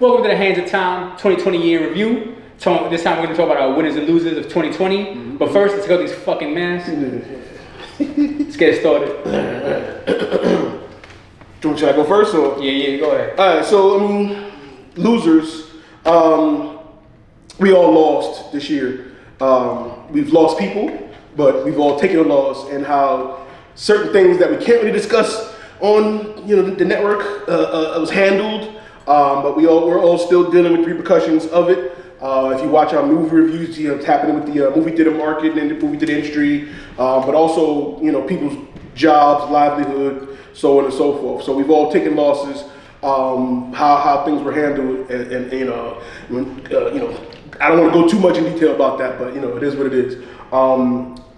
Welcome to the Hands of Time 2020 year review. This time we're going to talk about our winners and losers of 2020. Mm-hmm. But first, let's go these fucking masks. Let's get it started. Should I go first? Or? Yeah, go ahead. All right, so, losers. We all lost this year. We've lost people, but we've all taken a loss, and how certain things that we can't really discuss on the network was handled. But we're all still dealing with the repercussions of it. If you watch our movie reviews, it's happening with the movie theater market and the movie theater industry, but also people's jobs, livelihood, so on and so forth. So we've all taken losses. How things were handled, and I don't want to go too much in detail about that, but it is what it is. I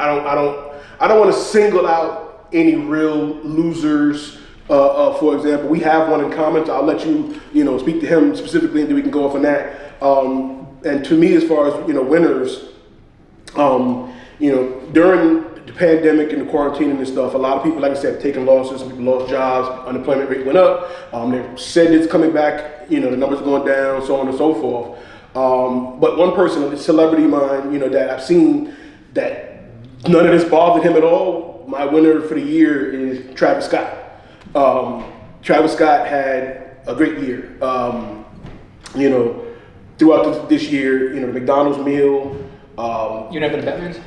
don't want to single out any real losers. For example, we have one in common. I'll let you speak to him specifically, and then we can go off on that. And to me, as far as winners, during the pandemic and the quarantine and stuff, a lot of people, like I said, taking losses. Some people lost jobs. Unemployment rate went up. They said it's coming back. The numbers are going down, so on and so forth. But one person, a celebrity of mine, that I've seen that none of this bothered him at all. My winner for the year is Travis Scott. Travis Scott had a great year. Throughout this year, the McDonald's meal. You never been to Batman's?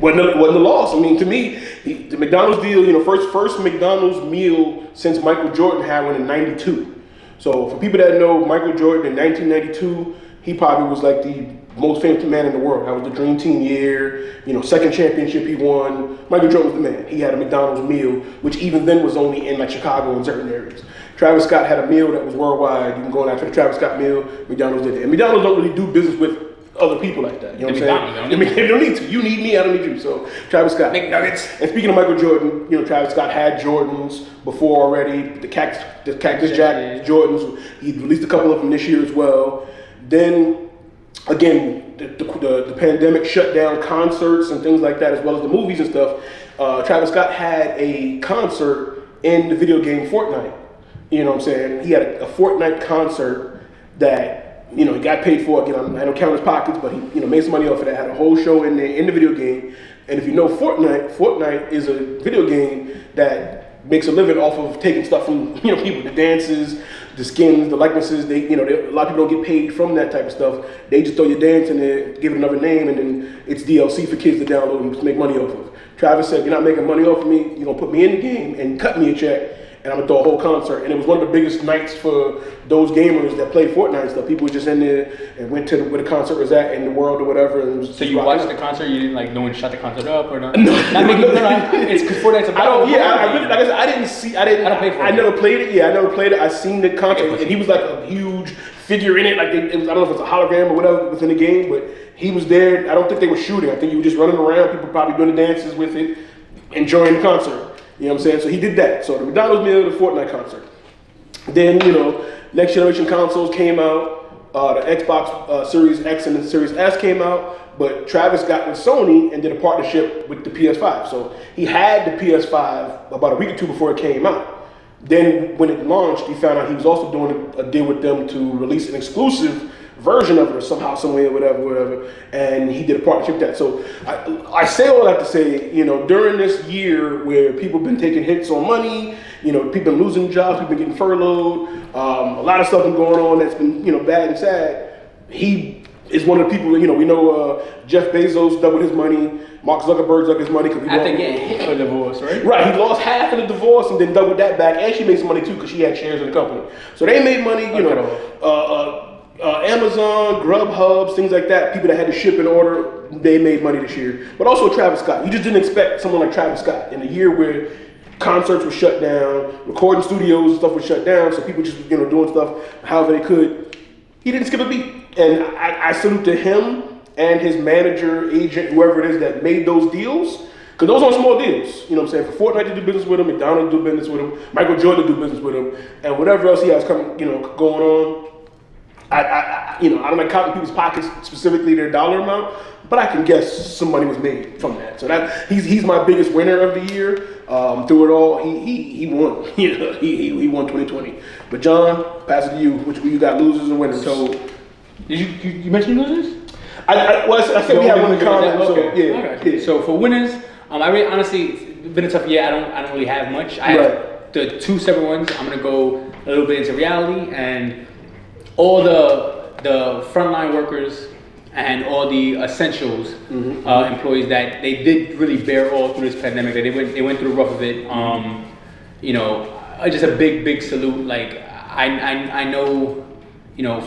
Wasn't a loss. To me, the McDonald's deal, first McDonald's meal since Michael Jordan had one in '92. So for people that know Michael Jordan in 1992, he probably was like the most famous man in the world. That was the Dream Team year, second championship he won. Michael Jordan was the man. He had a McDonald's meal, which even then was only in Chicago and certain areas. Travis Scott had a meal that was worldwide. You can go after the Travis Scott meal. McDonald's did it. And McDonald's don't really do business with other people like that. You know what I'm saying? They don't need to. You need me, I don't need you. So Travis Scott. McNuggets. And speaking of Michael Jordan, Travis Scott had Jordans before already. The Cactus Jack Jordans. He released a couple of them this year as well. Then again, the pandemic shut down concerts and things like that, as well as the movies and stuff. Travis Scott had a concert in the video game Fortnite. You know what I'm saying? He had a Fortnite concert that, he got paid for. Again, I don't count his pockets, but he, made some money off of that. Had a whole show in the video game. And if you know Fortnite is a video game that makes a living off of taking stuff from, people, the dances, the skins, the likenesses. A lot of people don't get paid from that type of stuff. They just throw your dance in there, give it another name, and then it's DLC for kids to download and make money off of. Travis said, "You're not making money off of me. You're gonna put me in the game and cut me a check, and I'm gonna throw a whole concert." And it was one of the biggest nights for those gamers that play Fortnite and stuff. People were just in there and went to where the concert was at in the world or whatever. And it was so you watched the concert? You didn't no one shut the concert up or not? No, it's because Fortnite's a battle. I really, like I said, I don't pay for it. I never played it. Yeah, I never played it. I seen the concert, and he was like a huge figure in it. Like it was, I don't know if it's a hologram or whatever within the game, but he was there. I don't think they were shooting. I think you were just running around. People probably doing the dances with it, enjoying the concert. You know what I'm saying? So he did that. So the McDonald's meal, the Fortnite concert. Then, next generation consoles came out. The Xbox Series X and the Series S came out. But Travis got with Sony and did a partnership with the PS5. So he had the PS5 about a week or two before it came out. Then when it launched, he found out he was also doing a deal with them to release an exclusive version of it or somehow, some way, or whatever, and he did a partnership with that. So I say all that to say, during this year where people have been taking hits on money, people been losing jobs, people been getting furloughed, a lot of stuff been going on that's been, bad and sad. He is one of the people, we know Jeff Bezos doubled his money, Mark Zuckerberg doubled his money. After getting hit for a divorce, right? Right, he lost half of the divorce and then doubled that back, and she made some money too because she had shares in the company. So they made money, Amazon, Grubhub, things like that, people that had to ship in order, they made money this year. But also Travis Scott. You just didn't expect someone like Travis Scott in a year where concerts were shut down, recording studios and stuff was shut down, so people just doing stuff however they could. He didn't skip a beat. And I salute to him and his manager, agent, whoever it is that made those deals. Because those aren't small deals. You know what I'm saying? For Fortnite to do business with him, McDonald's to do business with him, Michael Jordan to do business with him, and whatever else he has going on. I don't like counting people's pockets, specifically their dollar amount, but I can guess some money was made from that. So that he's my biggest winner of the year. Through it all, he won. He won 2020. But John, pass it to you. Which you got losers and winners? So, did you mention losers? I said we had one in common. Okay. So, yeah. So for winners, I really honestly, it's been a tough year. I don't really have much. I have the two separate ones. I'm gonna go a little bit into reality and all the frontline workers and all the essentials employees that they did really bear all through this pandemic. That they went through the rough of it. Just a big salute. Like I know,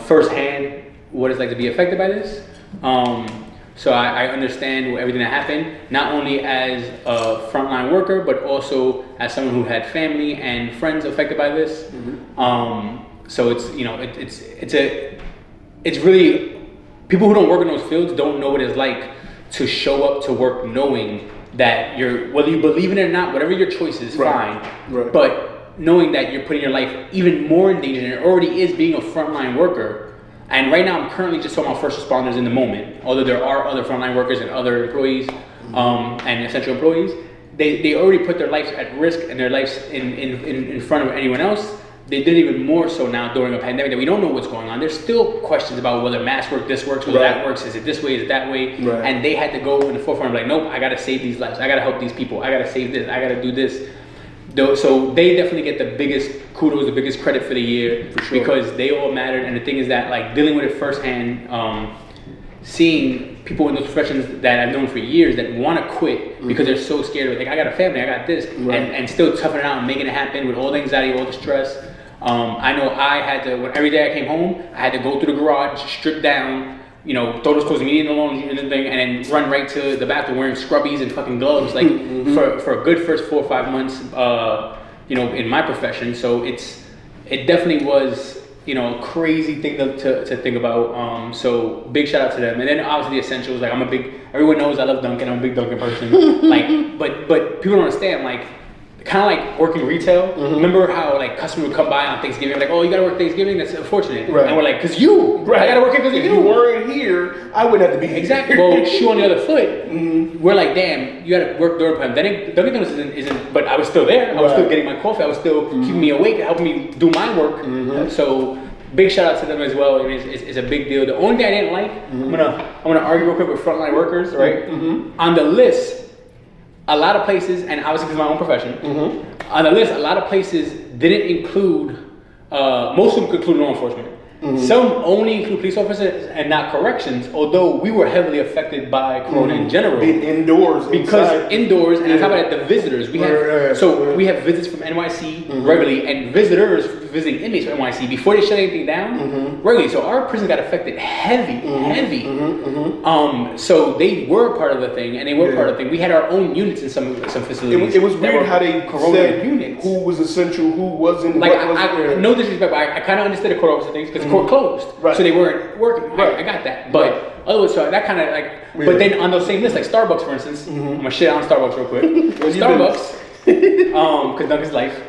firsthand what it's like to be affected by this. So I understand everything that happened, not only as a frontline worker, but also as someone who had family and friends affected by this. So it's really, people who don't work in those fields don't know what it's like to show up to work knowing that whether you believe in it or not, whatever your choice is, fine. Right. But knowing that you're putting your life even more in danger than it already is being a frontline worker. And right now, I'm currently just talking about first responders in the moment. Although there are other frontline workers and other employees and essential employees, they already put their lives at risk and their lives in front of anyone else. They did even more so now during a pandemic that we don't know what's going on. There's still questions about whether masks work, this works, whether that works, is it this way, is it that way? Right. And they had to go in the forefront of like, nope, I gotta save these lives. I gotta help these people. I gotta save this. I gotta do this. So they definitely get the biggest kudos, the biggest credit for the year, because they all mattered. And the thing is that, like, dealing with it firsthand, seeing people in those professions that I've known for years that want to quit because they're so scared of, like, I got a family, I got this, and still toughing it out and making it happen with all the anxiety, all the stress. I know I had to, every day I came home, I had to go through the garage, strip down, throw those clothes immediately in the laundry and everything, and then run right to the bathroom wearing scrubbies and fucking gloves, like for a good first 4 or 5 months, in my profession. So it definitely was, a crazy thing to think about. So big shout out to them. And then obviously the essentials, like everyone knows I love Dunkin', I'm a big Dunkin' person. Like, but people don't understand, like, kind of like working retail. Remember how like customers would come by on Thanksgiving, like, oh, you gotta work Thanksgiving? That's unfortunate. Right. And we're like, cause you, I gotta work it because of you. If you weren't here, I wouldn't have to be here. Exactly. Well, shoe on the other foot, we're like, damn, you gotta work during time. Then Dunkin' Donuts isn't, but I was still there. I was still getting my coffee. I was still keeping me awake, helping me do my work. So big shout out to them as well. It's a big deal. The only thing I didn't like, I'm gonna argue real quick with frontline workers, right? On the list, a lot of places, and obviously because of my own profession, on the list, a lot of places didn't include, most of them include law enforcement. Some only include police officers and not corrections, although we were heavily affected by Corona in general. Being indoors. Because indoors, and on top of that, the visitors. We have visits from NYC regularly, and visitors visiting inmates from NYC before they shut anything down regularly. So our prison got affected heavy. So they were part of the thing, and they were part of the thing. We had our own units in some facilities. It was weird how they said units. Who was essential, who wasn't. Like, no disrespect, but I kind of understood the court officer things because the court closed, so they weren't working. I got that, but otherwise, so that kind of like. Weird. But then on those same lists, like Starbucks, for instance, I'm gonna shit on Starbucks real quick. Starbucks, because Dunkin's life.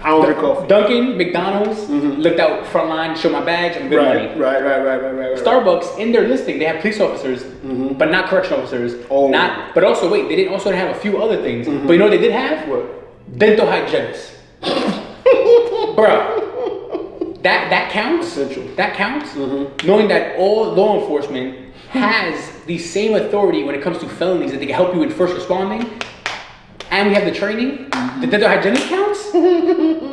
I don't drink coffee. Dunkin', McDonald's, looked out front line, show my badge, I'm good money. Right. Starbucks, in their listing, they have police officers, but not correctional officers. But also, wait, they didn't also have a few other things. But you know what they did have? What? Dental hygienists. Bruh. That counts. Essential. That counts. Knowing that all law enforcement has the same authority when it comes to felonies, that they can help you with first responding, and we have the training. The dental hygienist counts.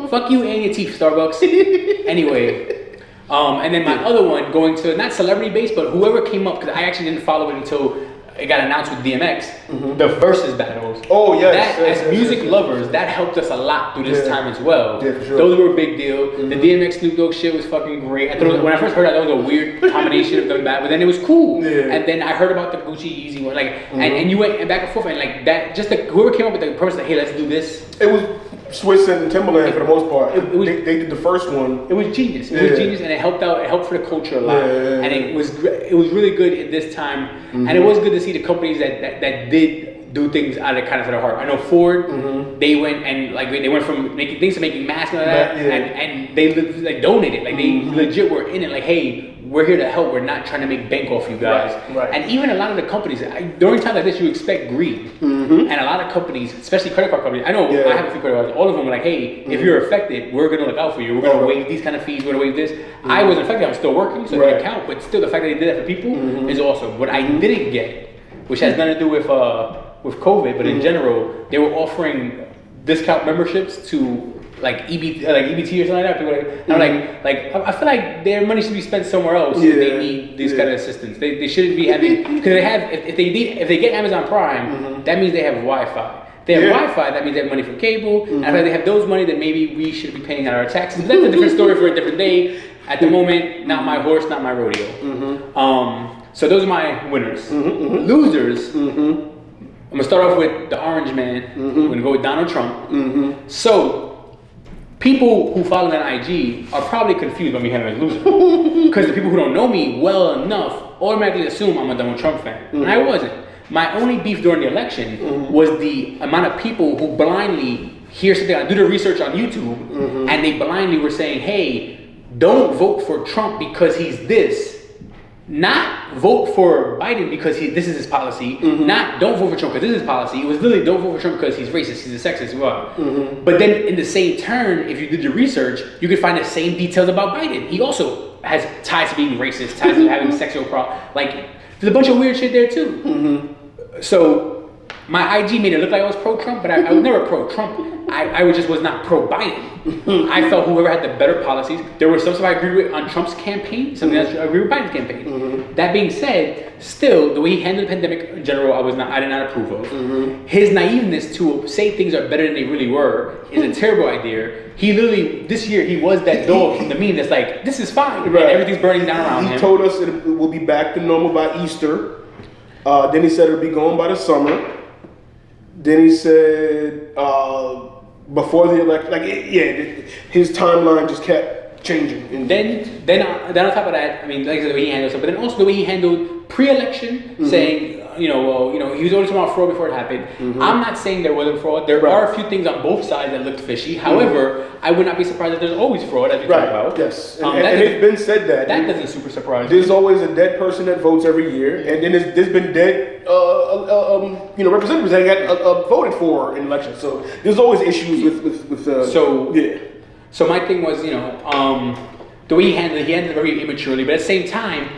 Fuck you and your teeth, Starbucks. Anyway, and then my other one, going to not celebrity based, but whoever came up, because I actually didn't follow it until it got announced with DMX, the versus battles. Oh yes. As music lovers, that helped us a lot through this time as well. Yeah, for sure. Those were a big deal. The DMX Snoop Dogg shit was fucking great. I thought when I first heard that was a weird combination of them back, but then it was cool. Yeah. And then I heard about the Gucci Yeezy one, like, and you went back and forth, and like that, just whoever came up with the person, like, hey, let's do this. It was Swiss and Timberland for the most part. They did the first one. It was genius. It was genius, and it helped out. It helped for the culture a lot, and it was really good at this time. And it was good to see the companies that did do things out of the kindness of their heart. I know Ford, they went and like they went from making things to making masks and all that, and they like donated, like they legit were in it. Like, hey, we're here to help. We're not trying to make bank off you guys. Right. And even a lot of the companies, during times like this, you expect greed, and a lot of companies, especially credit card companies. I know I have a few credit cards. All of them were like, hey, if you're affected, we're gonna look out for you. We're gonna waive these kind of fees. We're gonna waive this. I wasn't affected. I'm still working, so it didn't count. But still, the fact that they did that for people is awesome. What I didn't get, which has nothing to do with COVID, but in general, they were offering discount memberships to like EBT or something like that. People I'm like I feel like their money should be spent somewhere else if they need this kind of assistance. They shouldn't be having, because they have, if they get Amazon Prime, that means they have Wi-Fi. They have Wi-Fi, that means they have money from cable. And if they have those money, then maybe we should be paying out our taxes. But that's a different story for a different day. At the moment, not my horse, not my rodeo. So those are my winners. Losers, I'm gonna start off with the orange man. We're gonna go with Donald Trump. So people who follow me on IG are probably confused by me having a loser. Because the people who don't know me well enough automatically assume I'm a Donald Trump fan. And I wasn't. My only beef during the election was the amount of people who blindly hear something, I do the research on YouTube, and they blindly were saying, hey, don't vote for Trump because he's this. Not vote for Biden because this is his policy. Not don't vote for Trump because this is his policy. It was literally don't vote for Trump because he's racist, he's a sexist, But then in the same turn, if you did your research, you could find the same details about Biden. He also has ties to being racist, ties to having sexual problems. Like, there's a bunch of weird shit there too. So my IG made it look like I was pro-Trump, but I was never pro-Trump. I was not pro-Biden. I felt whoever had the better policies. There were some stuff I agree with on Trump's campaign, something else I agree with Biden's campaign. That being said, still, the way he handled the pandemic in general, I did not approve of. His naiveness to say things are better than they really were is a terrible idea. He literally, this year, he was that dog from the meme that's like, this is fine, and everything's burning down around him. He told us it will be back to normal by Easter. Then he said it'll be gone by the summer. Then he said before the election, his timeline just kept changing. And then on top of that, I mean, like I said, the way he handled stuff, but then also the way he handled pre-election, saying, he was always talking about fraud before it happened. I'm not saying there wasn't fraud. There are a few things on both sides that looked fishy. However, I would not be surprised if there's always fraud, as we talk about. Yes, and it's been said that. That doesn't super surprise me. There's always a dead person that votes every year, and then there's been dead representatives that got voted for in elections. So there's always issues with So my thing was, the way he handled it very immaturely, but at the same time,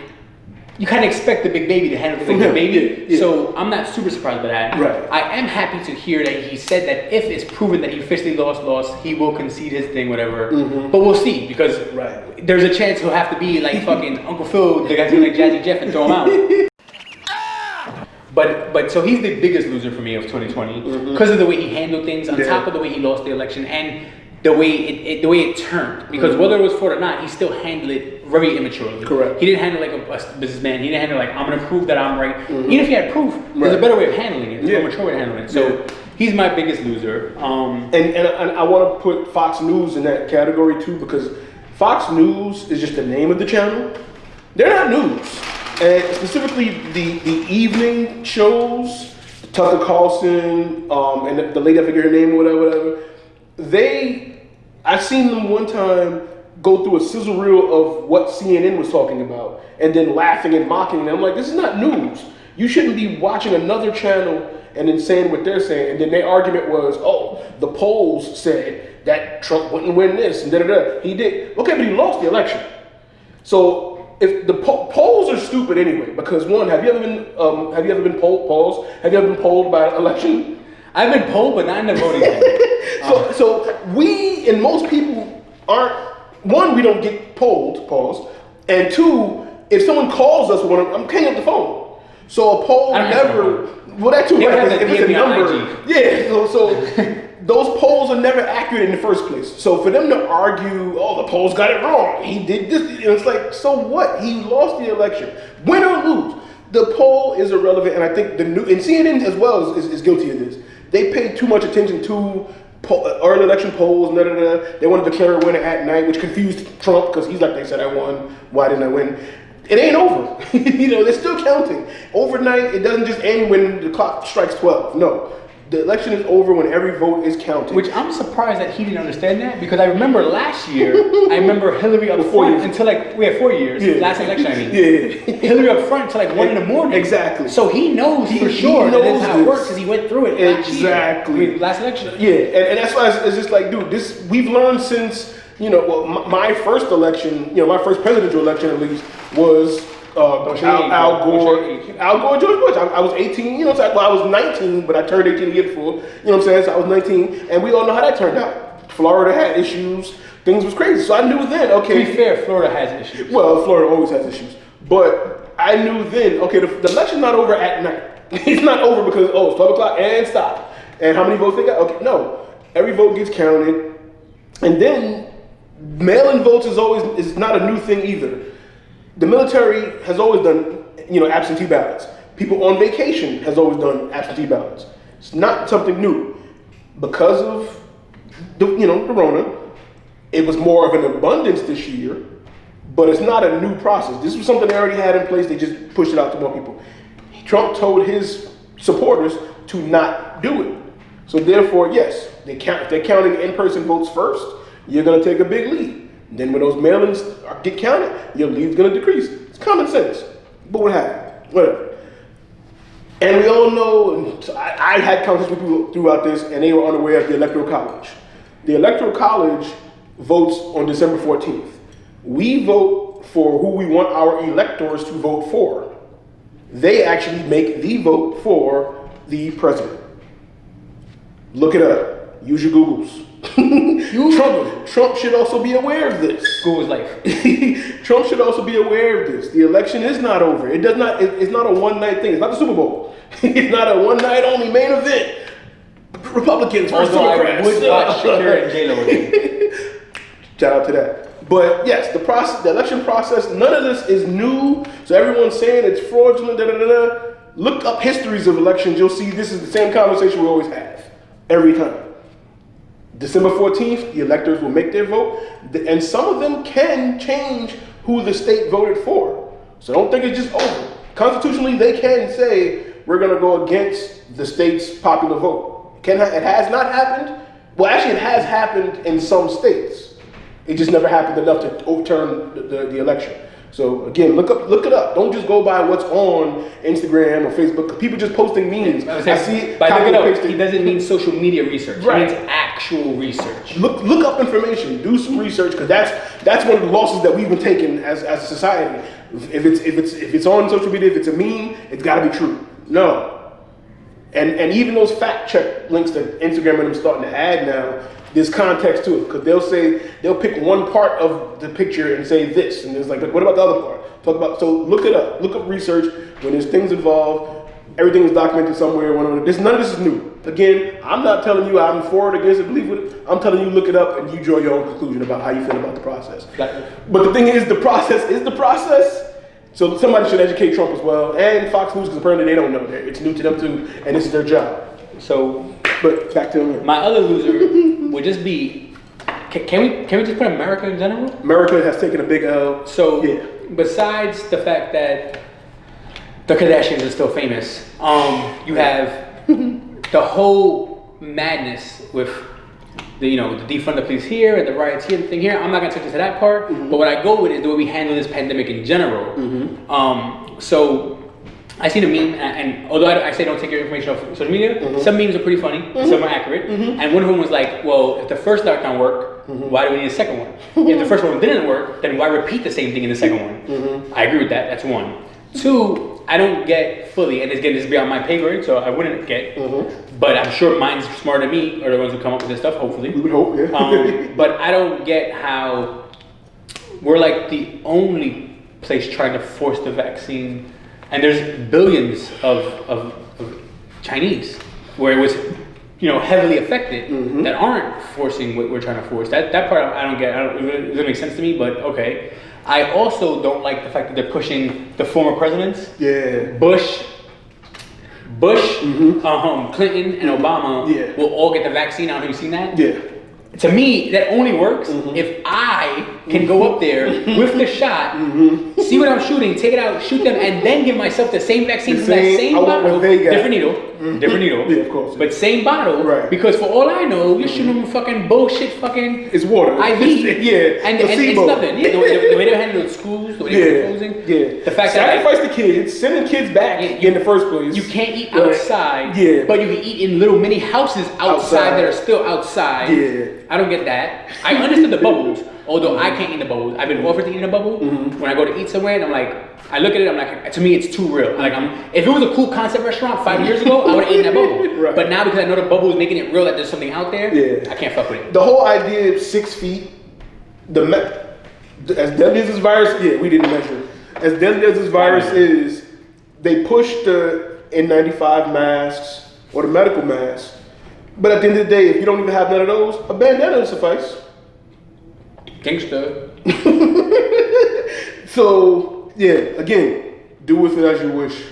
you kind of expect the big baby to handle things like the baby. So I'm not super surprised by that. Right. I am happy to hear that he said that if it's proven that he officially lost, he will concede his thing, whatever. But we'll see, because there's a chance he'll have to be like fucking Uncle Phil, the guy's like Jazzy Jeff, and throw him out. But so he's the biggest loser for me of 2020 because of the way he handled things, on top of the way he lost the election, and the way it turned. Because whether it was fraud or not, he still handled it very immaturely. Correct. He didn't handle it like a businessman. He didn't handle it like, I'm going to prove that I'm right. Even if he had proof, there's a better way of handling it. There's a mature way of handling it. So he's my biggest loser. And I want to put Fox News in that category too, because Fox News is just the name of the channel. They're not news. And specifically the evening shows, Tucker Carlson, and the lady, I forget her name or whatever. I've seen them one time go through a sizzle reel of what CNN was talking about and then laughing and mocking them. I'm like, this is not news. You shouldn't be watching another channel and then saying what they're saying. And then their argument was, the polls said that Trump wouldn't win this and da-da-da. He did. Okay, but he lost the election. So if the polls are stupid anyway, because one, have you ever been polled? Have you ever been polled by an election? I've been polled, but not in the voting booth. So we and most people aren't. One, we don't get polled. Pause. And two, if someone calls us, I'm hanging up the phone. So a poll never. Well, that too. Right, if it's a number. Yeah. So those polls are never accurate in the first place. So for them to argue, the polls got it wrong. He did this. It's like, so what? He lost the election. Win or lose, the poll is irrelevant. And I think and CNN as well is guilty of this. They paid too much attention to early election polls. They want to declare a winner at night, which confused Trump because he's like, they said I won. Why didn't I win? it ain't over. They're still counting. Overnight, it doesn't just end when the clock strikes 12. No. The election is over when every vote is counted. Which I'm surprised that he didn't understand that, because I remember last year, Hillary up front until we had 4 years. Yeah. Last election, I mean. Yeah. Hillary up front until 1 in the morning. Exactly. So he knows for sure that that's how it works, because he went through it last election. Yeah, and that's why it's just like, dude, we've learned since, my first election, my first presidential election at least, was Al Gore, George Bush. I was 18, so I was 19, but I turned 18 to get full. You know what I'm saying? So I was 19, and we all know how that turned out. Florida had issues. Things was crazy. So I knew then, okay. To be fair, Florida has issues. Well, Florida always has issues. But I knew then, okay, the election's not over at night. It's not over because, it's 12 o'clock and stop. And how many votes they got? Okay, no. Every vote gets counted. And then mail-in votes is not a new thing either. The military has always done, absentee ballots. People on vacation has always done absentee ballots. It's not something new. Because of the Rona, it was more of an abundance this year, but it's not a new process. This was something they already had in place. They just pushed it out to more people. Trump told his supporters to not do it. So therefore, yes, if they're counting in-person votes first, you're going to take a big lead. Then when those mail-ins get counted, your lead's going to decrease. It's common sense. But what happened? Whatever. And we all know, and I had conversations with people throughout this, and they were unaware of the Electoral College. The Electoral College votes on December 14th. We vote for who we want our electors to vote for. They actually make the vote for the president. Look it up. Use your Googles. Trump should also be aware of this. Google's life. Trump should also be aware of this. The election is not over. It's not a one-night thing. It's not the Super Bowl. It's not a one-night only main event. Republicans versus Democrats. I would watch Shakira and J-Lo. Shout out to that. But yes, the election process, none of this is new. So everyone's saying it's fraudulent, Look up histories of elections. You'll see this is the same conversation we always have. Every time. December 14th, the electors will make their vote, and some of them can change who the state voted for. So don't think it's just over. Constitutionally, they can say, we're going to go against the state's popular vote. It has not happened. Well, actually, it has happened in some states. It just never happened enough to overturn the election. So again, look it up. Don't just go by what's on Instagram or Facebook. People just posting memes. I see it. By looking up, he doesn't mean social media research. Right. He means actual research. Look up information. Do some research, because that's one of the losses that we've been taking as a society. If it's on social media, if it's a meme, it's got to be true. No. And even those fact check links that Instagram and them starting to add now, there's context to it, because they'll pick one part of the picture and say this, and it's like, but what about the other part? So look it up, look up research. When there's things involved, everything is documented somewhere. None of this is new. Again, I'm not telling you I'm for it, against it, believe it. I'm telling you look it up and you draw your own conclusion about how you feel about the process. But the thing is, the process is the process. So somebody should educate Trump as well, and Fox News, because apparently they don't know. It's new to them too, and this is their job. So, but back to him. My other loser would just be, can we just put America in general? America has taken a big L. So, yeah. Besides the fact that the Kardashians are still famous, you have the whole madness with the defund the police here and the riots here and the thing here. I'm not gonna take into that part, but what I go with is the way we handle this pandemic in general. So I seen a meme, and although I say don't take your information off social media, some memes are pretty funny, some are accurate, and one of them was like, well, if the first lockdown worked, why do we need a second one? If the first one didn't work, then why repeat the same thing in the second one? I agree with that, that's one. Two, I don't get fully, and again, this is beyond my pay grade, so I wouldn't get, but I'm sure minds smarter than me are the ones who come up with this stuff, hopefully. We would hope, yeah. But I don't get how we're like the only place trying to force the vaccine. And there's billions of Chinese where it was, heavily affected that aren't forcing what we're trying to force. That part I don't get. It doesn't make sense to me. But okay. I also don't like the fact that they're pushing the former presidents. Yeah. Bush, Clinton, and Obama will all get the vaccine. I don't know if you've seen that. Yeah. To me, that only works if I can go up there with the shot, see what I'm shooting, take it out, shoot them, and then give myself the same vaccine from that same bottle. Different needle. Yeah, of course. But same bottle. Right. Because for all I know, you're shooting them fucking bullshit fucking. It's water. IV. Yeah. And it's nothing. Yeah, the way they handle the schools, the way they were closing. Yeah. The fact sacrifice the kids, sending kids back in the first place. You can't eat outside. Yeah. But you can eat in little mini houses outside that are still outside. Yeah. I don't get that. I understood the bubbles, although I can't eat the bubbles. I've been offered to eat in a bubble. When I go to eat somewhere, and I'm like, I look at it, I'm like, to me, it's too real. Like, if it was a cool concept restaurant 5 years ago, I would have eaten that bubble. Right. But now because I know the bubble is making it real that there's something out there, I can't fuck with it. The whole idea of 6 feet, as deadly as this virus, we didn't measure. As deadly as this virus is, they pushed the N95 masks or the medical masks. But at the end of the day, if you don't even have none of those, a bandana will suffice. Gangster. So, again, do with it as you wish.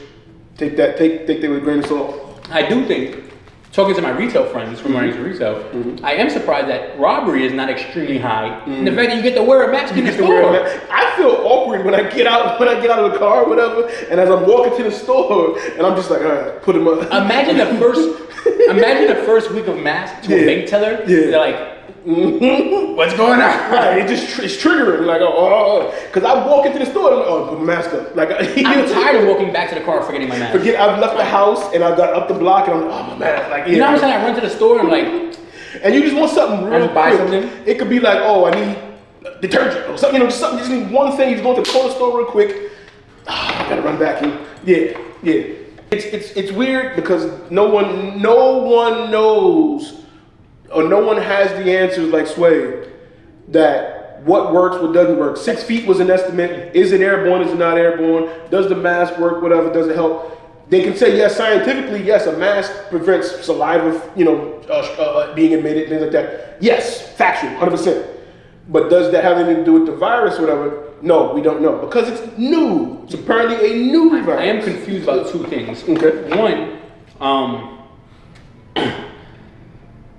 Take that with a grain of salt. I do think, talking to my retail friends from when I used to retail, I am surprised that robbery is not extremely high. And the fact that you get to wear a mask in the store. I feel awkward when I get out of the car or whatever, and as I'm walking to the store, and I'm just like, all right, put them up. Imagine the first week of mask to a bank teller. They're like, what's going on? Right, it's triggering. Like, because I walk into the store and I'm like, put my mask up. Like, I'm tired of walking back to the car forgetting my mask. I've left the house and I got up the block and I'm like, my mask. Like, you know what I'm saying? I run to the store and I'm like, and you just want something real quick. Buy something. It could be like, I need detergent or something. Just something. Just need one thing. You just go to the corner store real quick. I gotta run back in. Yeah. It's weird because no one knows. Or no one has the answers like Sway, that what works, what doesn't work. 6 feet was an estimate. Is it airborne? Is it not airborne? Does the mask work? Whatever. Does it help? They can say yes, scientifically, yes, a mask prevents saliva, being emitted, things like that. Yes, factual, 100%. But does that have anything to do with the virus or whatever? No, we don't know because it's new. It's apparently a new virus. I am confused about two things. Okay. One,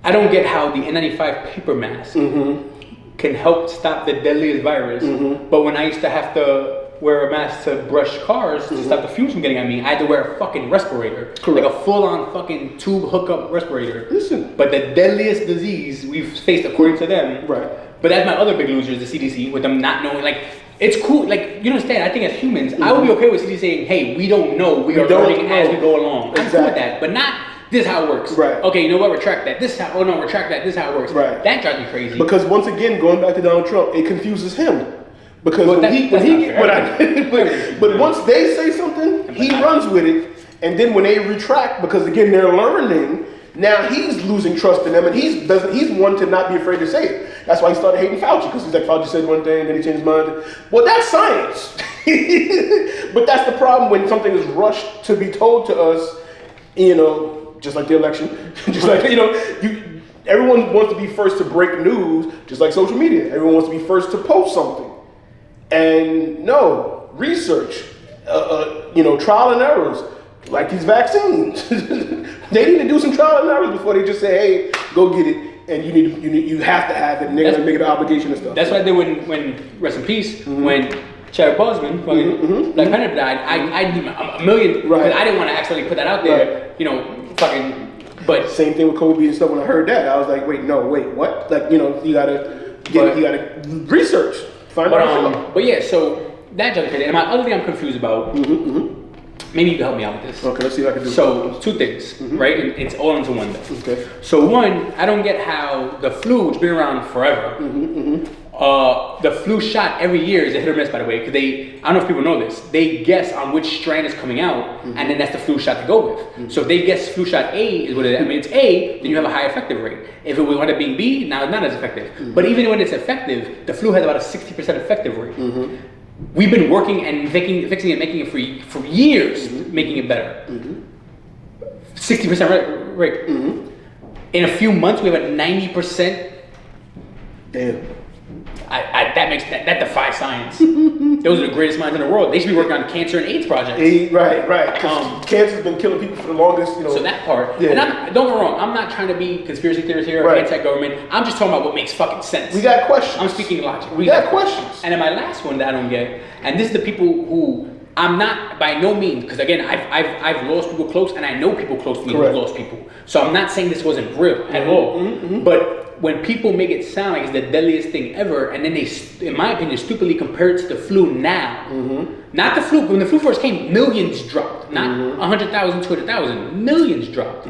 I don't get how the N95 paper mask can help stop the deadliest virus, but when I used to have to wear a mask to brush cars to stop the fumes from getting at me, I had to wear a fucking respirator. Correct. Like a full-on fucking tube hookup respirator. Listen. But the deadliest disease we've faced, according to them, right. But that's my other big loser is the CDC, with them not knowing, like, it's cool, like, you understand, I think as humans, I would be okay with CDC saying, hey, we don't know, we are learning as we go along. Exactly. I'm cool with that, but not, this is how it works. Right. Okay, you know what, retract that, this is how, retract that, this is how it works. Right. That drives me crazy. Because once again, going back to Donald Trump, it confuses him. Because but once they say something, he runs with it, and then when they retract, because again, they're learning, now he's losing trust in them, and he's one to not be afraid to say it. That's why he started hating Fauci, because he's like, Fauci said one thing, then he changed his mind. Well, that's science. But that's the problem when something is rushed to be told to us, just like the election, just like, everyone wants to be first to break news, just like social media. Everyone wants to be first to post something. And no, research, trial and errors, like these vaccines. They need to do some trial and errors before they just say, hey, go get it. And you have to have it, and they're gonna make it an obligation and stuff. That's what I did when rest in peace, when Chadwick Boseman, Black Panther died. I did a million, because I didn't want to actually put that out there, but same thing with Kobe and stuff. When I heard that, I was like, wait, what? Like, you gotta research, find out. But yeah, so that jumped in. And my other thing I'm confused about. Maybe you can help me out with this. Okay, let's see if I can do it. So, two things, right? And it's all into one thing. Okay. So, one, I don't get how the flu, which has been around forever, the flu shot every year is a hit or miss, by the way, because I don't know if people know this, they guess on which strand is coming out, and then that's the flu shot to go with. So, if they guess flu shot A is what it is, it's A, then you have a high effective rate. If it would wind up being B, now it's not as effective. But even when it's effective, the flu has about a 60% effective rate. We've been working and fixing and making it for years, making it better. 60% rate. In a few months, we have a 90%. Damn. That's that defies science. Those are the greatest minds in the world. They should be working on cancer and AIDS projects. Right. Cancer's been killing people for the longest, So that part. Yeah. And don't get me wrong, I'm not trying to be conspiracy theorist here or anti-government. I'm just talking about what makes fucking sense. We got questions. I'm speaking logic. We got questions. And then my last one that I don't get, and this is the people who I'm not by no means, because again, I've lost people close, and I know people close to me who've lost people. So I'm not saying this wasn't real at all. But when people make it sound like it's the deadliest thing ever, and then they, in my opinion, stupidly compare it to the flu now. Not the flu. When the flu first came, millions dropped. Not 100,000, 200,000. Millions dropped.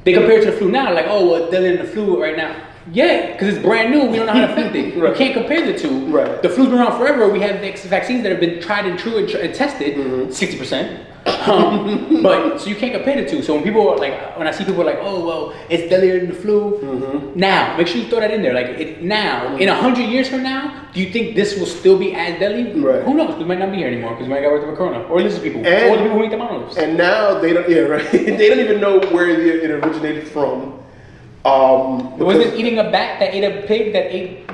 They compare it to the flu now, like, oh, well, deadlier than the flu right now. Yeah, because it's brand new. We don't know how to affect it. You can't compare the two. The flu's been around forever. We have vaccines that have been tried and true and tested, 60%. But so you can't compare the two. So when people are like, when I see people like, oh well, it's deadlier than the flu. Now, make sure you throw that in there. Like in 100 years from now, do you think this will still be as deadly? Who knows? We might not be here anymore because we might get rid of the corona, or lizard people, or the people who eat the monoliths. And now they don't. Yeah, right. They don't even know where it originated from. Was it eating a bat that ate a pig that ate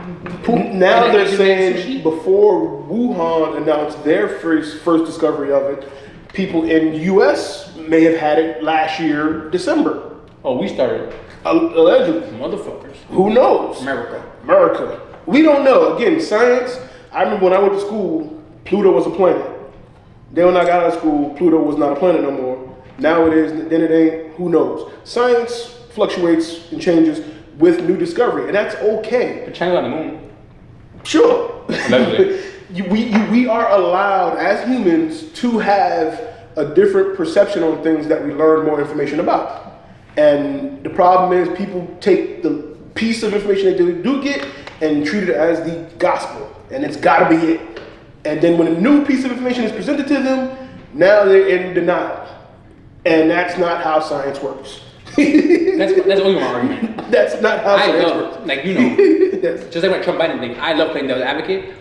poop? Now they're saying before Wuhan announced their first discovery of it, people in the U.S. may have had it last year, December. Oh, we started. Allegedly. Motherfuckers. Who knows? America. We don't know. Again, science. I remember when I went to school, Pluto was a planet. Then when I got out of school, Pluto was not a planet no more. Now it is, then it ain't. Who knows? Science fluctuates and changes with new discovery, and that's okay. But China's on the moon. Sure. we are allowed as humans to have a different perception on things that we learn more information about. And the problem is people take the piece of information they do get and treat it as the gospel, and it's got to be it. And then when a new piece of information is presented to them, now they're in denial. And that's not how science works. that's only my argument. That's not how science works. Like, you know, just like my Trump Biden thing, I love playing devil's advocate.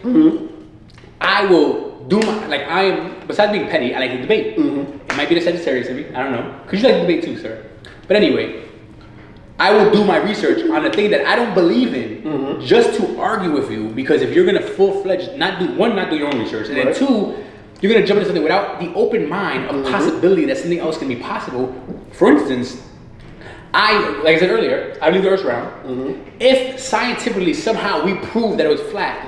I will do I am, besides being petty, I like to debate. It might be the Sagittarius in me, I don't know. Because you like to debate too, sir. But anyway, I will do my research on a thing that I don't believe in just to argue with you, because if you're going to full-fledged, not do your own research, and then two, you're going to jump into something without the open mind of possibility that something else can be possible. For instance, like I said earlier, I believe the Earth's round. If scientifically somehow we prove that it was flat,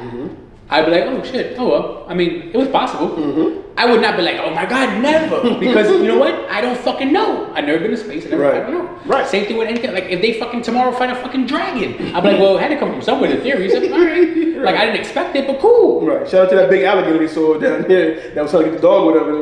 I'd be like, oh shit, oh well. I mean, it was possible. I would not be like, oh my God, never. Because you know what? I don't fucking know. I've never been to space. I don't know. Same thing with anything. Like if they fucking tomorrow find a fucking dragon, I'd be like, well, it had to come from somewhere, the theory. So, all right. Like I didn't expect it, but cool. Shout out to that big alligator we saw down there that was trying to get the dog, whatever.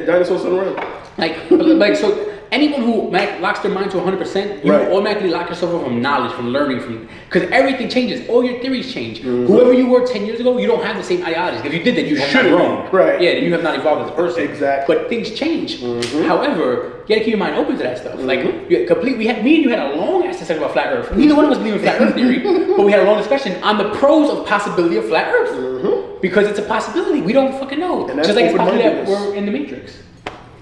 Dinosaurs still around. Like so. Anyone who locks their mind to 100%, you automatically lock yourself from knowledge, from learning, because everything changes. All your theories change. Whoever you were 10 years ago, you don't have the same ideologies. If you did that, you have not grown. Yeah, then you have not evolved as a person. Exactly. But things change. However, you gotta keep your mind open to that stuff. Like, me and you had a long ass discussion about flat Earth. Neither one of us believe in flat Earth theory, but we had a long discussion on the pros of possibility of flat Earth. Because it's a possibility. We don't fucking know. Just like it's possible that we're in the Matrix.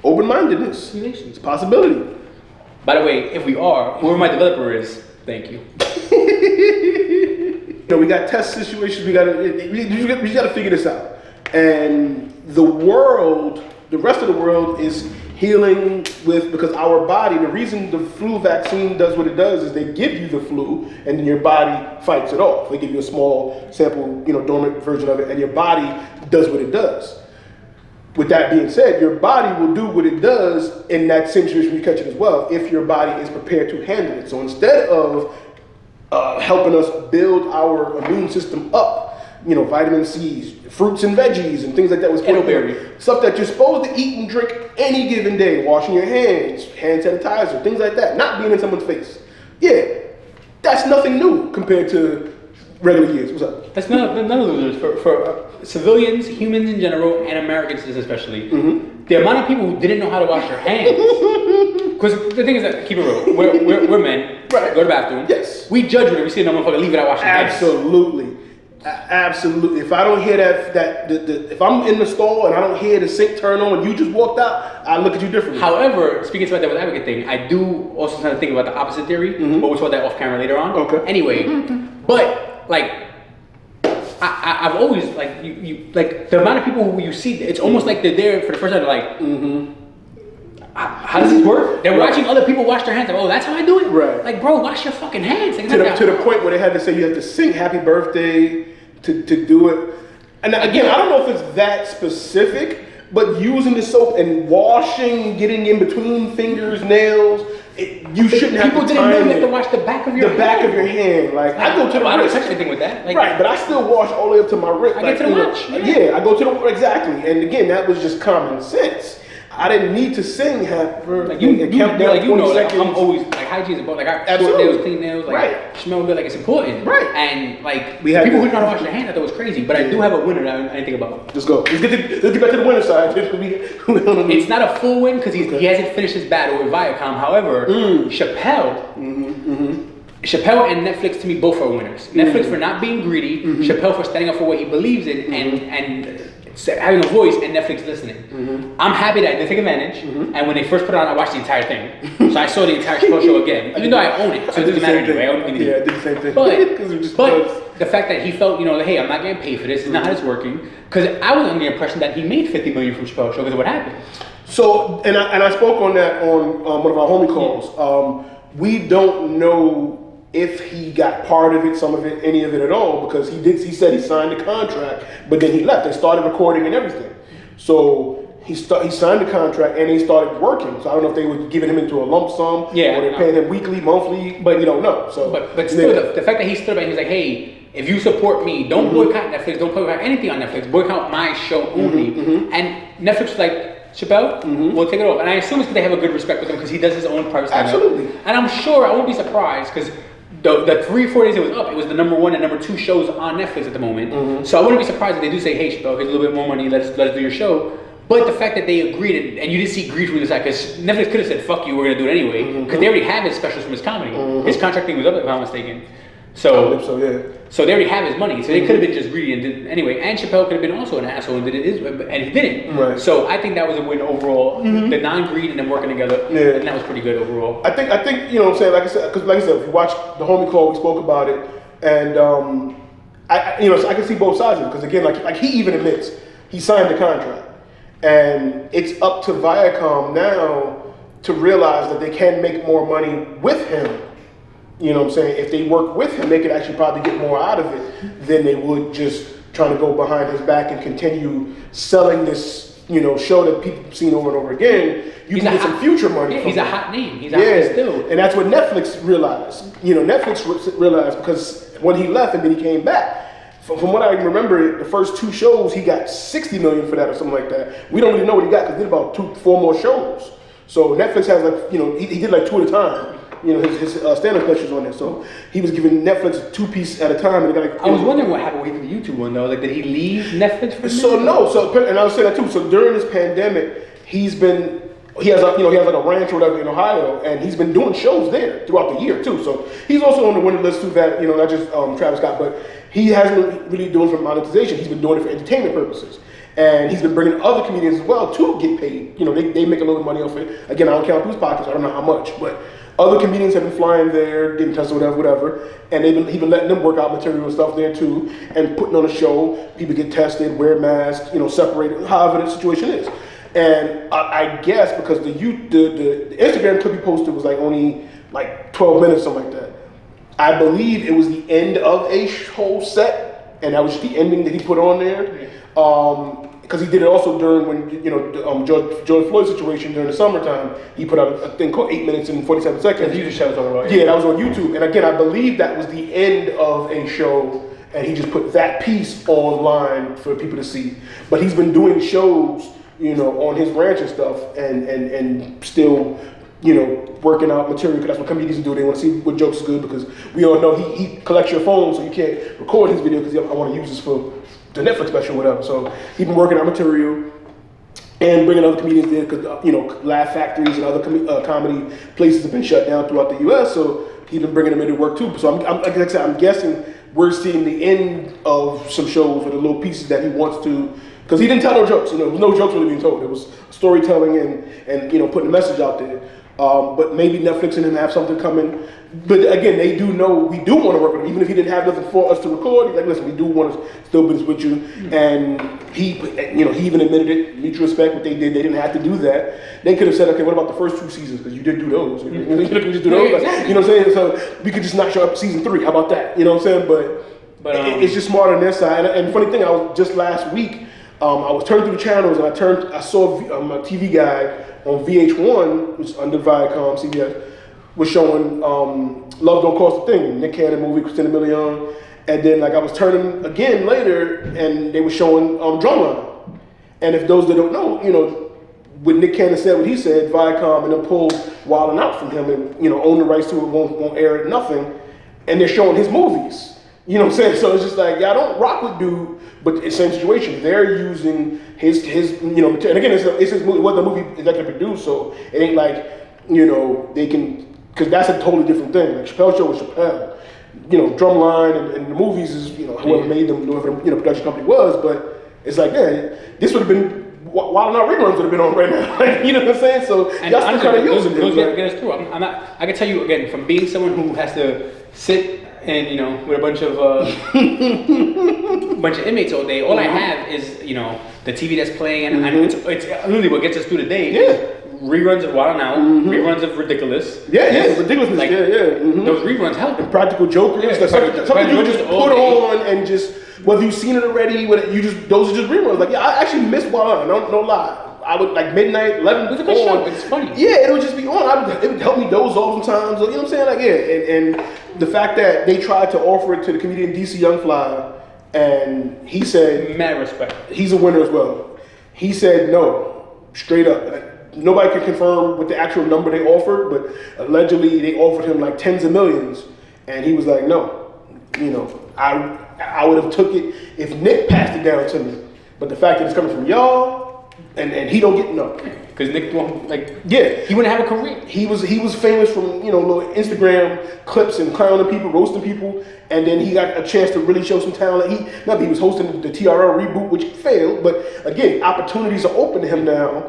Open-mindedness. It's a possibility. By the way, if we are, whoever my developer is, thank you. We got test situations. We gotta figure this out. And the rest of the world is healing because our body. The reason the flu vaccine does what it does is they give you the flu, and then your body fights it off. They give you a small sample, dormant version of it, and your body does what it does. With that being said, your body will do what it does in that same situation you catch it as well, if your body is prepared to handle it. So instead of helping us build our immune system up, vitamin C's, fruits and veggies, and things like that, stuff that you're supposed to eat and drink any given day, washing your hands, hand sanitizer, things like that, not being in someone's face. Yeah, that's nothing new compared to regular years. What's up? That's none of those for civilians, humans in general, and Americans especially. The amount of people who didn't know how to wash their hands. Because the thing is that, keep it real, we're men. Go to the bathroom. Yes. We judge when we see a motherfucker leave without washing hands. Absolutely. If I don't hear if I'm in the stall and I don't hear the sink turn on and you just walked out, I look at you differently. However, speaking to that devil's advocate thing, I do also try to think about the opposite theory, but we'll talk that off camera later on. Okay. Anyway, but like, I've always like you like the amount of people who you see. It's almost like they're there for the first time. They're like, how does this work? They're watching other people wash their hands. Like, oh, that's how I do it. Right. Like, bro, wash your fucking hands. Like, to the point where they had to say you have to sing "Happy Birthday" to do it. And again, I don't know if it's that specific, but using the soap and washing, getting in between fingers, nails. You shouldn't have people to didn't know you have to wash the back of your hand. The back of your hand. Like I go to the I don't wrist. touch anything with that. Like, right, but I still wash all the way up to my wrist. I get to the watch. Yeah, I go to the exactly. And again, that was just common sense. I didn't need to sing half like you count down 20 seconds. I'm always like hygiene is important. Like I short nails, clean nails, like smell good. Like it's important. Right. And like people who know how to wash their hands, I thought it was crazy. But I do have a winner that I didn't think about. Let's go. Let's get back to the winner side. It's not a full win because he hasn't finished his battle with Viacom. However, Chappelle. Chappelle and Netflix to me both are winners. Netflix for not being greedy, Chappelle for standing up for what he believes in and having a voice, and Netflix listening. I'm happy that they took advantage, and when they first put it on, I watched the entire thing. So I saw the entire Chappelle show again, even though I own it, so it doesn't matter anyway. Yeah, I did the same thing. But the fact that he felt, like, hey, I'm not getting paid for this, it's not how it's working, because I was under the impression that he made $50 million from Chappelle's show because of what happened. So, and I spoke on that on one of our homie calls. We don't know if he got part of it, some of it, any of it at all, because he said he signed the contract, but then he left. They started recording and everything. So he signed the contract and he started working. So I don't know if they were giving him into a lump sum, or they're paying him weekly, monthly, but you don't know. So, but still, the fact that he stood up and he's like, hey, if you support me, don't boycott Netflix, don't boycott anything on Netflix, boycott my show only. And Netflix was like, Chappelle, we'll take it off. And I assume it's because they have a good respect with him because he does his own private stand-up. Absolutely. And I'm sure, I won't be surprised because the 3-4 days it was up, it was the number 1 and number 2 shows on Netflix at the moment. So I wouldn't be surprised if they do say, hey Chappelle, here's a little bit more money, let's do your show. But the fact that they agreed, and you didn't see greed from the side, because Netflix could have said, fuck you, we're going to do it anyway, because they already have his specials from his comedy. His contracting was up, if I'm not mistaken. So they already have his money, so they could have been just greedy and did anyway. And Chappelle could have been also an asshole and did it, and he didn't. Right. So I think that was a win overall. The non-greed and them working together, and that was pretty good overall. I think you know what I'm saying. Like I said, if you watch the homie call, we spoke about it, and I can see both sides of it because again, like he even admits he signed the contract, and it's up to Viacom now to realize that they can make more money with him. You know what I'm saying? If they work with him, they could actually probably get more out of it than they would just trying to go behind his back and continue selling this, show that people have seen over and over again. You can get some future money. Yeah, he's a hot name. He's out there still. And that's what Netflix realized. Netflix realized because when he left and then he came back, from what I remember, the first 2 shows, he got $60 million for that or something like that. We don't really know what he got because he did about 2-4 more shows. So Netflix has he did 2 at a time. His stand-up specials on there. So he was giving Netflix 2 pieces at a time. And I was wondering what happened with the YouTube one though. Like, did he leave Netflix for a minute? And I was saying that too. So during this pandemic, he has like a ranch or whatever in Ohio, and he's been doing shows there throughout the year too. So he's also on the winner list too. That not just Travis Scott, but he hasn't really doing it for monetization. He's been doing it for entertainment purposes. And he's been bringing other comedians as well to get paid. They make a little money off it. Again, I don't count these pockets. I don't know how much, but other comedians have been flying there, getting tested, whatever, and he's been letting them work out material and stuff there too, and putting on a show. People get tested, wear masks, separated, however the situation is. And I guess because the Instagram clip he posted was only 12 minutes, something like that. I believe it was the end of a whole set, and that was just the ending that he put on there. Because he did it also during when George Floyd situation during the summertime. He put out a thing called 8 minutes and 47 seconds. The YouTube show was on about. Yeah, that was on YouTube. And again, I believe that was the end of a show, and he just put that piece online for people to see. But he's been doing shows, on his ranch and stuff, and still, working out material, because that's what comedians do. They want to see what jokes is good, because we all know he collects your phone, so you can't record his video because I want to use this for the Netflix special or whatever. So he's been working out material and bringing other comedians there because, Laugh Factories and other comedy places have been shut down throughout the U.S., so he's been bringing them into work too. So like I said, I'm guessing we're seeing the end of some shows with the little pieces that he wants to, because he didn't tell no jokes. There was no jokes really being told. It was storytelling and putting a message out there. But maybe Netflix and him have something coming. But again, they do know we do want to work with him. Even if he didn't have nothing for us to record, he's like, listen, we do want to still business with you. And he even admitted it, mutual respect, what they did. They didn't have to do that. They could have said, okay, what about the first 2 seasons? Because you did do those. You know, we just do those. Like, you know what I'm saying? So we could just not show up season 3. How about that? You know what I'm saying? But it's just smart on their side. And funny thing, I was just last week, I was turning through the channels and I saw a TV guide on VH1, which is under Viacom, CBS, was showing Love Don't Cost a Thing, Nick Cannon movie, Christina Milian. And then like I was turning again later and they were showing Drumline. And if those that don't know, you know, when Nick Cannon said what he said, Viacom and then pulled Wild 'N Out from him and, you know, own the rights to it, won't air it, nothing. And they're showing his movies. You know what I'm saying? So it's just like, y'all don't rock with dude, but it's the same situation. They're using his you know, and again, it's his movie, what the movie executive produced, so it ain't like, you know, they can, because that's a totally different thing. Like Chappelle Show was Chappelle. You know, Drumline and the movies is, you know, whoever made them, whoever, you know, production company was, but it's like, man, this would have been, Wild 'N Out reruns would have been on right now. You know what I'm saying? So y'all still kind of using it. That's true. I'm not, I can tell you again, from being someone who has to sit and, you know, with a bunch of inmates all day, all I have is, you know, the TV that's playing, and it's literally what gets us through the day. Yeah. Reruns of Wild 'N Out, reruns of Ridiculous. Ridiculousness. Like, those reruns help. And Practical Jokers. Yeah, something you just put on and just, whether you've seen it already, those are just reruns. Like, yeah, I actually miss Wild 'N Out. No lie. I would like midnight, 11. It's a good show. It's funny. Yeah, it would just be on. It would help me doze off sometimes. You know what I'm saying? Like, yeah, and the fact that they tried to offer it to the comedian DC Young Fly, and he said, mad respect. He's a winner as well. He said no, straight up. Nobody can confirm what the actual number they offered, but allegedly they offered him like tens of millions, and he was like, no. You know, I would have took it if Nick passed it down to me, but the fact that it's coming from y'all. And he don't get because Nick won't he wouldn't have a career. He was famous from, you know, little Instagram clips and clowning people, roasting people, and then he got a chance to really show some talent. He was hosting the TRL reboot, which failed, but again, opportunities are open to him now,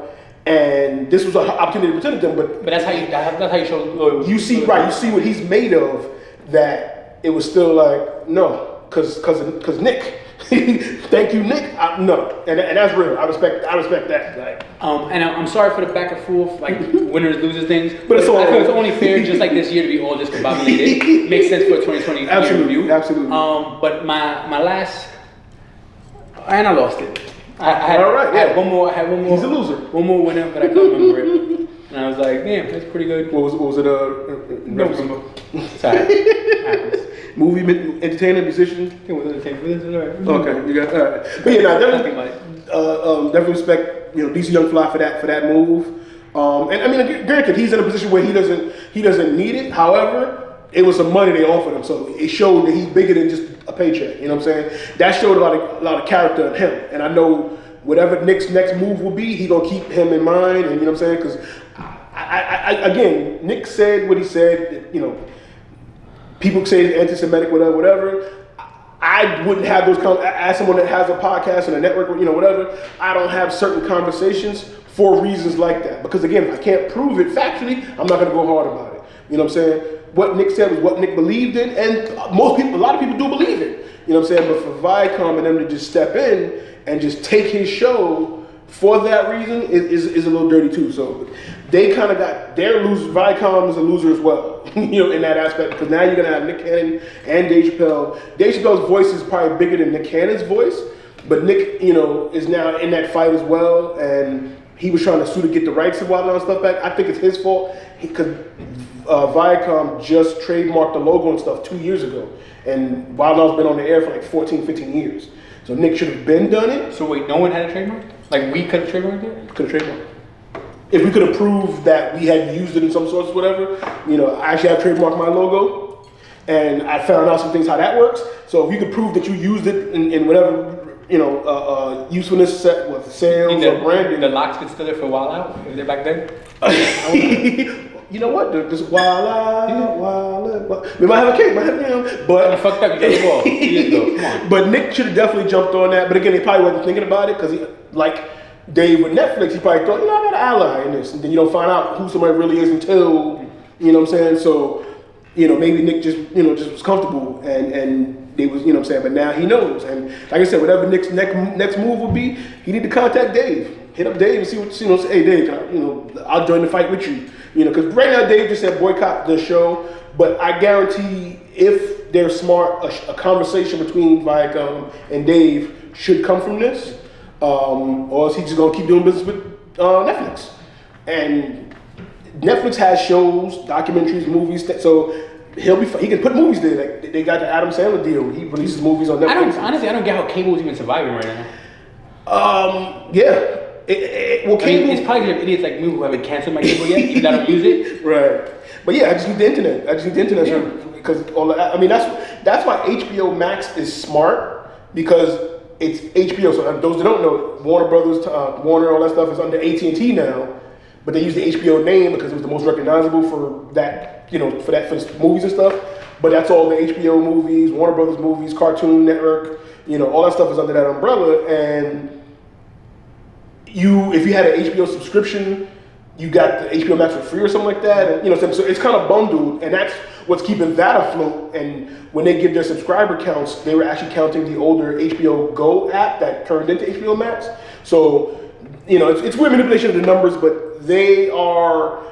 and this was an opportunity presented to him. But that's how you show loyalty. You see what he's made of. That it was still like no, because Nick. Thank you, Nick. No, and that's real. I respect that. Like, and I'm sorry for the back and forth, like winners losers things. But I feel it's only fair, just like this year, to be all discombobulated. Makes sense for a 2020 year review. Absolutely. But my last, and I lost it. I had one more. He's a loser. One more winner, but I can't remember it. And I was like, damn, that's pretty good. What was it? No remember. Sorry. Happens. Movie, entertainer, musician. It was entertainer. Okay, you got all right. But yeah, definitely respect, you know, DC Young Fly for that move. And I mean, granted, he's in a position where he doesn't need it. However, it was some money they offered him, so it showed that he's bigger than just a paycheck. You know what I'm saying? That showed a lot of character in him, and I know whatever Nick's next move will be, he gonna keep him in mind. And you know what I'm saying? Because again, Nick said what he said. You know. People say it's anti-Semitic, whatever. I wouldn't have those as someone that has a podcast and a network, you know, whatever. I don't have certain conversations for reasons like that. Because again, if I can't prove it factually, I'm not gonna go hard about it. You know what I'm saying? What Nick said was what Nick believed in, and a lot of people do believe it. You know what I'm saying? But for Viacom and them to just step in and just take his show for that reason is a little dirty too. So they kind of got their loser. Viacom is a loser as well, you know, in that aspect, because now you're gonna have Nick Cannon and Dave Chappelle. Dave Chappelle's voice is probably bigger than Nick Cannon's voice, but Nick, you know, is now in that fight as well, and he was trying to sue to get the rights to Wild 'N Out stuff back. I think it's his fault because Viacom just trademarked the logo and stuff 2 years ago, and Wild 'N Out's been on the air for like 14, 15 years. So Nick should have been done it. So wait, no one had a trademark? Like we could have trademarked it? Could have trademarked. If we could have proved that we had used it in some sorts, whatever, you know, I actually have trademarked my logo, and I found out some things how that works. So if you could prove that you used it in whatever, you know, usefulness set with sales or branding. The locks could still there for a while out. Was it back then? You know what? This wild out. We might have a cake, but fucked up. You got the ball. Come on. But Nick should have definitely jumped on that. But again, he probably wasn't thinking about it because Dave with Netflix, he probably thought, I got an ally in this. And then you don't find out who somebody really is until, you know what I'm saying? So, maybe Nick just was comfortable and they was, but now he knows. And like I said, whatever Nick's next move would be, he need to contact Dave. Hit up Dave and see what, say, hey Dave, I'll join the fight with you. Because right now Dave just said boycott the show, but I guarantee if they're smart, a conversation between Viacom and Dave should come from this. Or is he just gonna keep doing business with Netflix? And Netflix has shows, documentaries, movies. So he can put movies there. Like they got the Adam Sandler deal. He releases movies on Netflix. I don't get how cable is even surviving right now. Yeah. Cable. It's probably idiots like me who haven't canceled my cable yet, even though I don't use it. Right. But yeah, I just need the internet. Because that's why HBO Max is smart, because it's HBO. So those that don't know, Warner Brothers, Warner, all that stuff is under AT&T now, but they use the HBO name because it was the most recognizable for that, for the movies and stuff. But that's all the HBO movies, Warner Brothers movies, Cartoon Network, all that stuff is under that umbrella. And if you had an HBO subscription, you got the HBO Max for free or something like that. And, so it's kind of bundled, and that's what's keeping that afloat. And when they give their subscriber counts, they were actually counting the older HBO Go app that turned into HBO Max. So, it's weird manipulation of the numbers, but they are,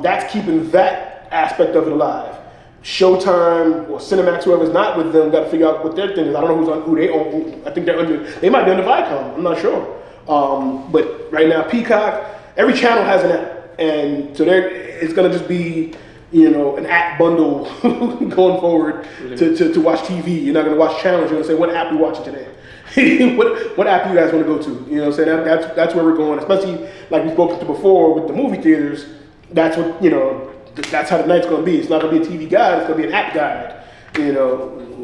that's keeping that aspect of it alive. Showtime or Cinemax, whoever's not with them, got to figure out what their thing is. I don't know who they own. I think they might be under Viacom. I'm not sure. But right now, Peacock, every channel has an app, and so it's gonna just be, an app bundle going forward to watch TV. You're not gonna watch channels. You're gonna say, what app you watching today? what app do you guys want to go to? You know what I'm saying? That's where we're going. Especially like we spoke to before with the movie theaters. That's what that's how the night's gonna be. It's not gonna be a TV guide. It's gonna be an app guide.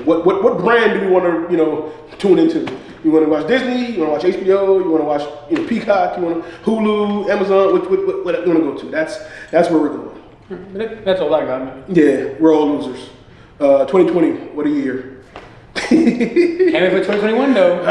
What brand do we want to tune into? You want to watch Disney? You want to watch HBO? You want to watch Peacock? You want Hulu, Amazon? What you want to go to? That's where we're going. That's all I got, man. Yeah, we're all losers. 2020, what a year. Can't wait for 2021 though.